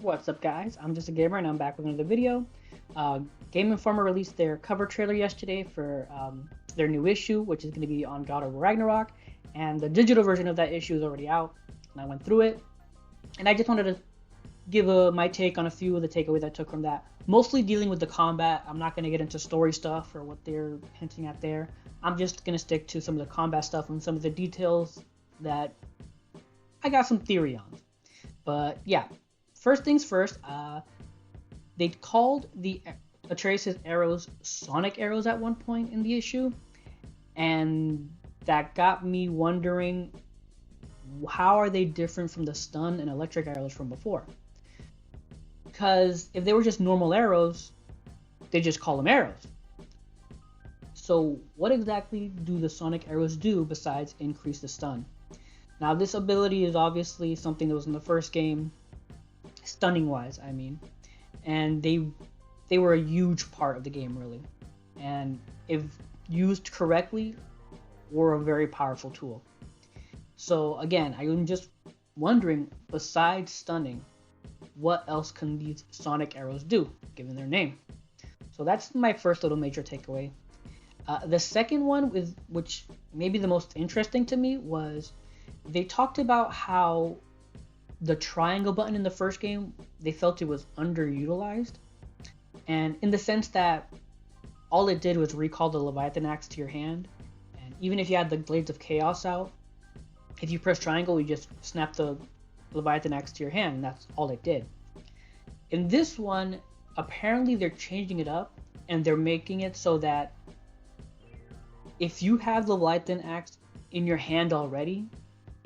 What's up, guys? I'm just a gamer and I'm back with another video. Game Informer released their cover trailer yesterday for their new issue, which is going to be on God of Ragnarok, and the digital version of that issue is already out, and I went through it, and I just wanted to give my take on a few of the takeaways I took from that, mostly dealing with the combat. I'm not going to get into story stuff or what they're hinting at there. I'm just going to stick to some of the combat stuff and some of the details that I got some theory on. But yeah, first things first, they called the Atreus' arrows sonic arrows at one point in the issue, and that got me wondering, how are they different from the stun and electric arrows from before? Because if they were just normal arrows, they just call them arrows. So what exactly do the sonic arrows do besides increase the stun? Now, this ability is obviously something that was in the first game, stunning wise, I mean, and they were a huge part of the game, really, and if used correctly, were a very powerful tool. So again, I'm just wondering, besides stunning, what else can these sonic arrows do, given their name? So that's my first little major takeaway. The second one, which may be the most interesting to me, was they talked about how the triangle button in the first game, they felt it was underutilized, and in the sense that all it did was recall the Leviathan axe to your hand, and even if you had the Blades of Chaos out, if you press triangle, you just snap the Leviathan axe to your hand, and that's all it did. In this one, apparently they're changing it up, and they're making it so that if you have the Leviathan axe in your hand already,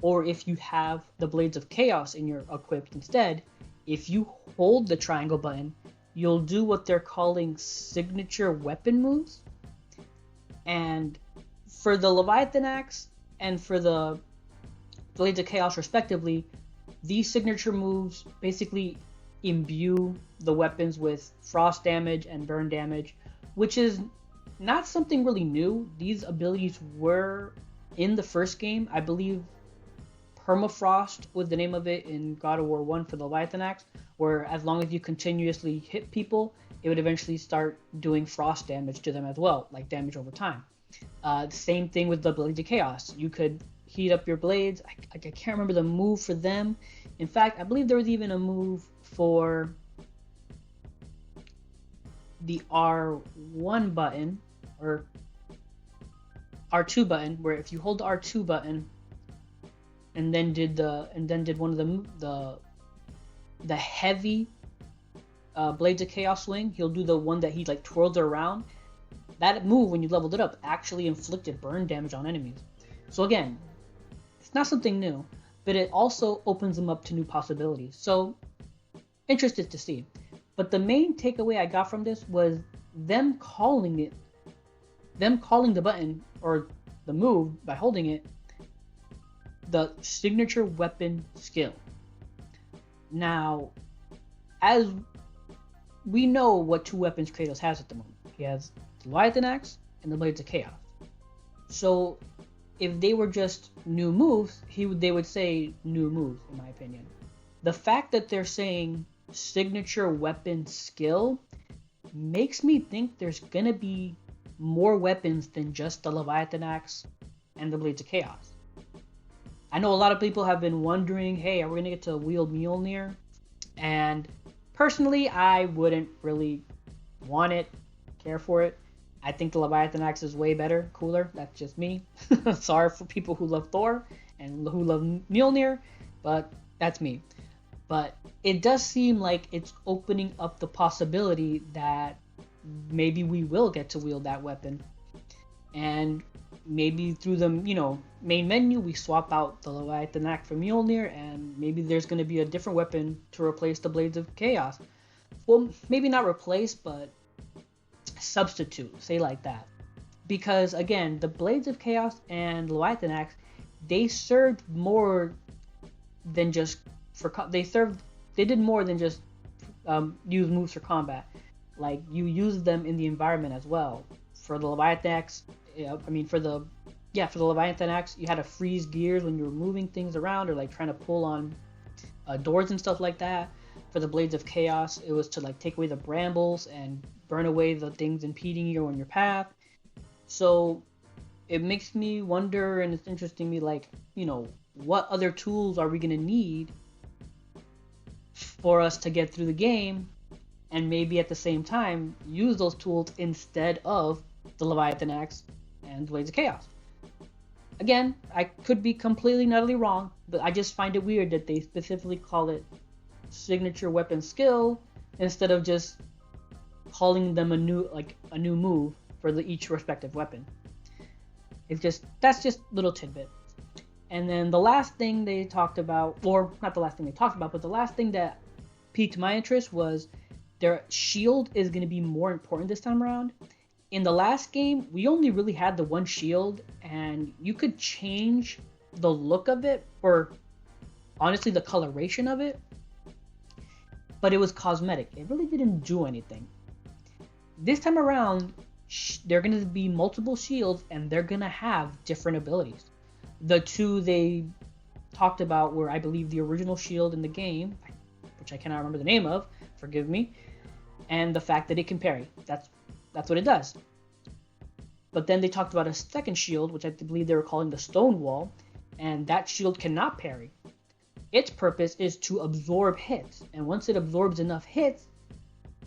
or if you have the Blades of Chaos in your equipped instead, if you hold the triangle button, you'll do what they're calling signature weapon moves. And for the Leviathan axe and for the Blades of Chaos respectively, these signature moves basically imbue the weapons with frost damage and burn damage, which is not something really new. These abilities were in the first game, I believe. Permafrost was the name of it in God of War 1 for the Leviathan axe, where as long as you continuously hit people, it would eventually start doing frost damage to them as well, like damage over time. Same thing with the Blades of Chaos. You could heat up your blades. I can't remember the move for them. In fact, I believe there was even a move for the R1 button, or R2 button, where if you hold the R2 button and then did one of the heavy Blades of Chaos swing, he'll do the one that he like twirled it around. That move, when you leveled it up, actually inflicted burn damage on enemies. So again, it's not something new, but it also opens them up to new possibilities. So interested to see. But the main takeaway I got from this was them calling the button or the move by holding it the signature weapon skill. Now, as we know what two weapons Kratos has at the moment, he has the Leviathan axe and the Blades of Chaos. So if they were just new moves, they would say new moves, in my opinion. The fact that they're saying signature weapon skill makes me think there's gonna be more weapons than just the Leviathan axe and the Blades of Chaos. I know a lot of people have been wondering, hey, are we gonna get to wield Mjolnir? And personally, I wouldn't really want it, care for it. I think the Leviathan axe is way better, cooler. That's just me. Sorry for people who love Thor and who love Mjolnir, but that's me. But it does seem like it's opening up the possibility that maybe we will get to wield that weapon. And maybe through the main menu, we swap out the Leviathan axe for Mjolnir, and maybe there's going to be a different weapon to replace the Blades of Chaos. Well, maybe not replace, but substitute, say like that. Because again, the Blades of Chaos and Leviathan axe, they served more than just they did more than just use moves for combat. Like, you use them in the environment as well. For the Leviathan axe, for the Leviathan axe, you had to freeze gears when you were moving things around or like trying to pull on doors and stuff like that. for the Blades of Chaos, it was to like take away the brambles and burn away the things impeding you on your path. So it makes me wonder, and it's interesting me like, what other tools are we gonna need for us to get through the game, and maybe at the same time use those tools instead of the Leviathan Axe and Blades of Chaos. Again, I could be completely and utterly wrong, but I just find it weird that they specifically call it signature weapon skill instead of just calling them a new move for each respective weapon. That's just little tidbit. And then the last thing they talked about, or not the last thing they talked about, but the last thing that piqued my interest was their shield is going to be more important this time around. In the last game, we only really had the one shield, and you could change the look of it, or honestly the coloration of it, but it was cosmetic. It really didn't do anything. This time around, they're going to be multiple shields, and they're going to have different abilities. The two they talked about were, I believe, the original shield in the game, which I cannot remember the name of, forgive me, and the fact that it can parry. That's what it does. But then they talked about a second shield, which I believe they were calling the Stonewall, and that shield cannot parry. Its purpose is to absorb hits, and once it absorbs enough hits,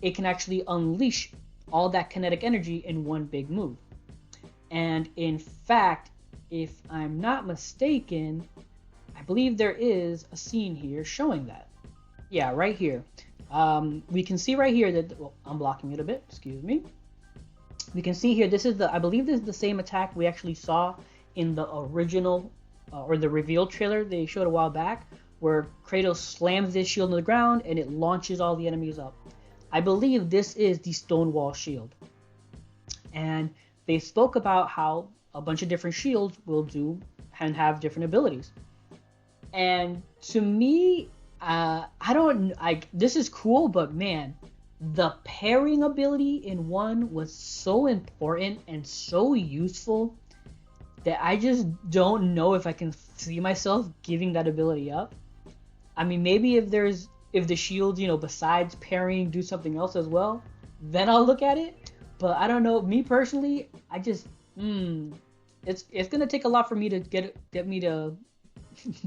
it can actually unleash all that kinetic energy in one big move. And in fact, if I'm not mistaken, I believe there is a scene here showing that. Yeah, right here. We can see right here that, well, I'm blocking it a bit, excuse me. We can see here, I believe this is the same attack we actually saw in the original, or the reveal trailer they showed a while back, where Kratos slams this shield on the ground and it launches all the enemies up. I believe this is the Stonewall Shield. And they spoke about how a bunch of different shields will do and have different abilities. And to me, this is cool, but man, the parrying ability in one was so important and so useful that I just don't know if I can see myself giving that ability up. I mean, maybe if the shields, besides parrying, do something else as well, then I'll look at it. But I don't know. Me personally, I just, it's gonna take a lot for me to get me to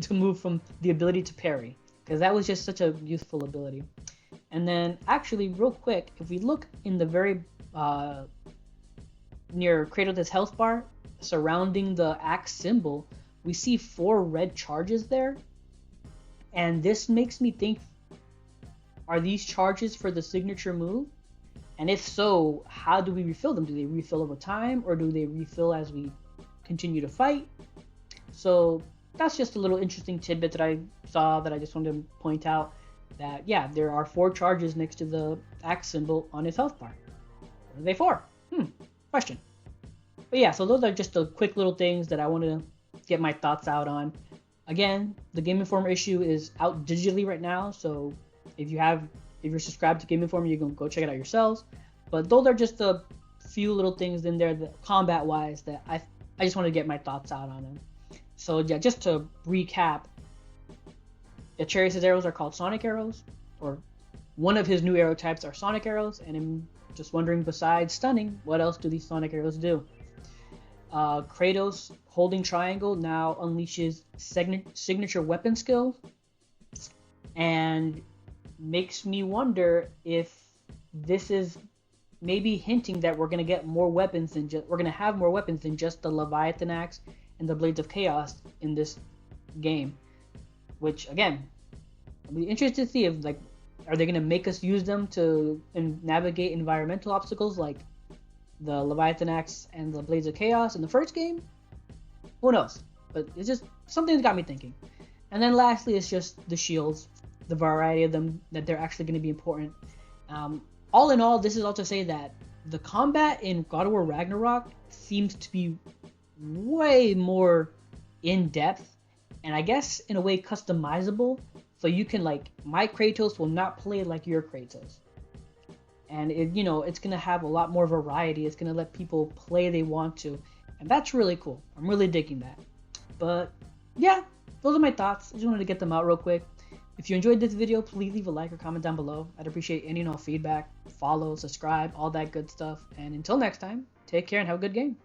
to move from the ability to parry, because that was just such a useful ability. And then, actually, real quick, if we look in the very near Kratos' health bar, surrounding the axe symbol, we see 4 red charges there. And this makes me think, are these charges for the signature move? And if so, how do we refill them? Do they refill over time, or do they refill as we continue to fight? So that's just a little interesting tidbit that I saw that I just wanted to point out, that yeah, there are 4 charges next to the axe symbol on his health bar. What are they for? Question. But yeah, so those are just the quick little things that I want to get my thoughts out on. Again, the Game Informer issue is out digitally right now, so if you're subscribed to Game Informer, you can go check it out yourselves. But those are just a few little things in there, that combat-wise, that I just want to get my thoughts out on them. So yeah, just to recap, Atreus' arrows are called Sonic Arrows, or one of his new arrow types are Sonic Arrows, and I'm just wondering, besides stunning, what else do these Sonic Arrows do? Kratos holding triangle now unleashes signature weapon skills, and makes me wonder if this is maybe hinting that we're gonna get more weapons than we're gonna have more weapons than just the Leviathan Axe and the Blades of Chaos in this game. Which again, I'll be interested to see if are they gonna make us use them to navigate environmental obstacles like the Leviathan Axe and the Blades of Chaos in the first game? Who knows? But it's just something that got me thinking. And then lastly, it's just the shields, the variety of them, that they're actually going to be important. All in all, this is all to say that the combat in God of War Ragnarok seems to be way more in-depth, and I guess in a way customizable, so you can, my Kratos will not play like your Kratos. And it's going to have a lot more variety. It's going to let people play they want to. And that's really cool. I'm really digging that. But yeah, those are my thoughts. I just wanted to get them out real quick. If you enjoyed this video, please leave a like or comment down below. I'd appreciate any and all feedback, follow, subscribe, all that good stuff. And until next time, take care and have a good game.